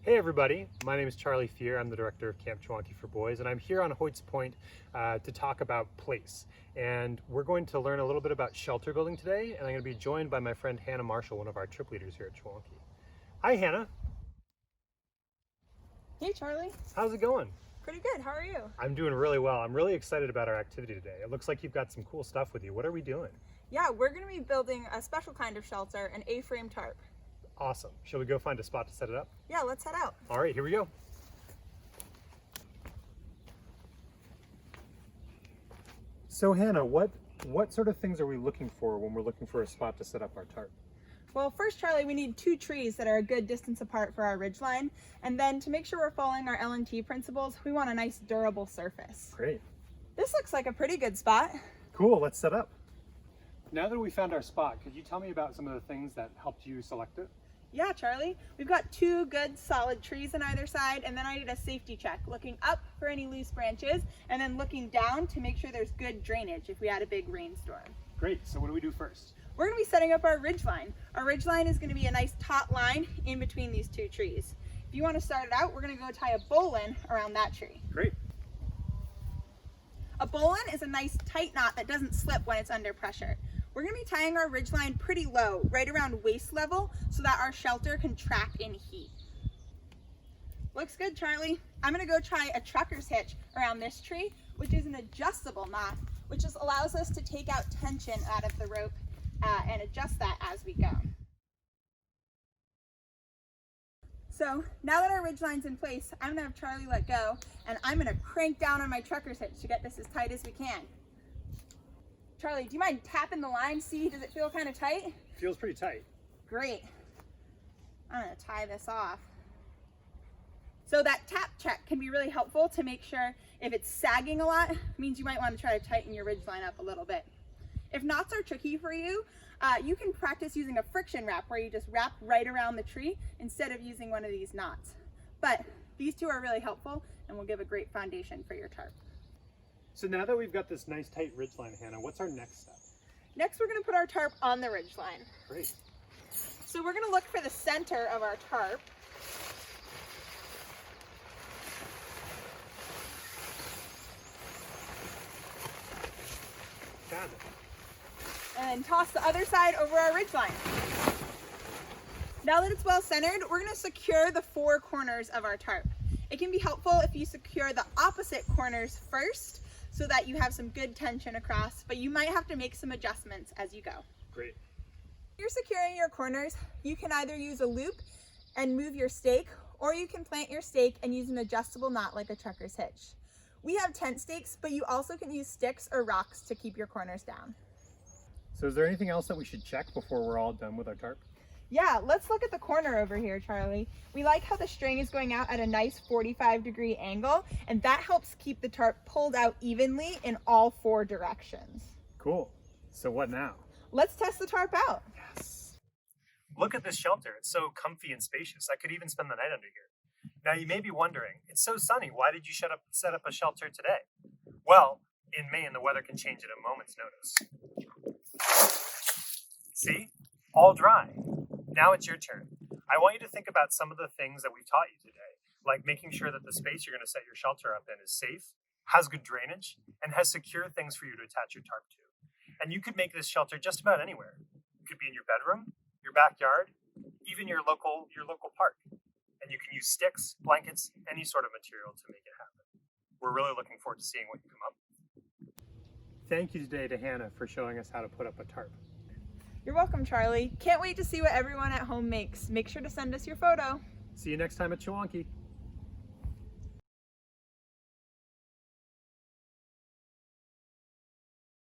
Hey everybody, my name is Charlie Fear. I'm the director of Camp Chewonki for Boys, and I'm here on Hoyt's Point to talk about place. And we're going to learn a little bit about shelter building today, and I'm going to be joined by my friend Hannah Marshall, one of our trip leaders here at Chewonki. Hi Hannah. Hey Charlie. How's it going? Pretty good, how are you? I'm doing really well. I'm really excited about our activity today. It looks like you've got some cool stuff with you. What are we doing? Yeah, we're going to be building a special kind of shelter, an A-frame tarp. Awesome. Shall we go find a spot to set it up? Yeah, let's head out. All right, here we go. So Hannah, what sort of things are we looking for when we're looking for a spot to set up our tarp? Well, first, Charlie, we need 2 trees that are a good distance apart for our ridgeline. And then to make sure we're following our L&T principles, we want a nice durable surface. Great. This looks like a pretty good spot. Cool, let's set up. Now that we found our spot, could you tell me about some of the things that helped you select it? Yeah, Charlie, we've got 2 good solid trees on either side, and then I did a safety check, looking up for any loose branches, and then looking down to make sure there's good drainage if we had a big rainstorm. Great, so what do we do first? We're going to be setting up our ridgeline. Our ridgeline is going to be a nice taut line in between these 2 trees. If you want to start it out, we're going to go tie a bowline around that tree. Great. A bowline is a nice tight knot that doesn't slip when it's under pressure. We're going to be tying our ridgeline pretty low, right around waist level, so that our shelter can track in heat. Looks good, Charlie. I'm going to go try a trucker's hitch around this tree, which is an adjustable knot, which just allows us to take out tension out of the rope and adjust that as we go. So now that our ridgeline's in place, I'm going to have Charlie let go, and I'm going to crank down on my trucker's hitch to get this as tight as we can. Charlie, do you mind tapping the line? See, does it feel kind of tight? Feels pretty tight. Great. I'm going to tie this off. So that tap check can be really helpful to make sure if it's sagging a lot, means you might want to try to tighten your ridgeline up a little bit. If knots are tricky for you, you can practice using a friction wrap where you just wrap right around the tree instead of using one of these knots. But these 2 are really helpful and will give a great foundation for your tarp. So now that we've got this nice tight ridgeline, Hannah, what's our next step? Next, we're going to put our tarp on the ridgeline. Great. So we're going to look for the center of our tarp. Got it. And toss the other side over our ridgeline. Now that it's well centered, we're going to secure the 4 corners of our tarp. It can be helpful if you secure the opposite corners first so that you have some good tension across, but you might have to make some adjustments as you go. Great. If you're securing your corners, you can either use a loop and move your stake, or you can plant your stake and use an adjustable knot like a trucker's hitch. We have tent stakes, but you also can use sticks or rocks to keep your corners down. So is there anything else that we should check before we're all done with our tarp? Yeah, let's look at the corner over here, Charlie. We like how the string is going out at a nice 45-degree angle, and that helps keep the tarp pulled out evenly in all 4 directions. Cool. So what now? Let's test the tarp out. Yes. Look at this shelter. It's so comfy and spacious. I could even spend the night under here. Now you may be wondering, it's so sunny, why did you set up a shelter today? Well, in Maine, the weather can change at a moment's notice. See? All dry. Now it's your turn. I want you to think about some of the things that we've taught you today, like making sure that the space you're going to set your shelter up in is safe, has good drainage, and has secure things for you to attach your tarp to. And you could make this shelter just about anywhere. It could be in your bedroom, your backyard, even your local park. And you can use sticks, blankets, any sort of material to make it happen. We're really looking forward to seeing what you come up with. Thank you today to Hannah for showing us how to put up a tarp. You're welcome, Charlie. Can't wait to see what everyone at home makes. Make sure to send us your photo. See you next time at Chewonki.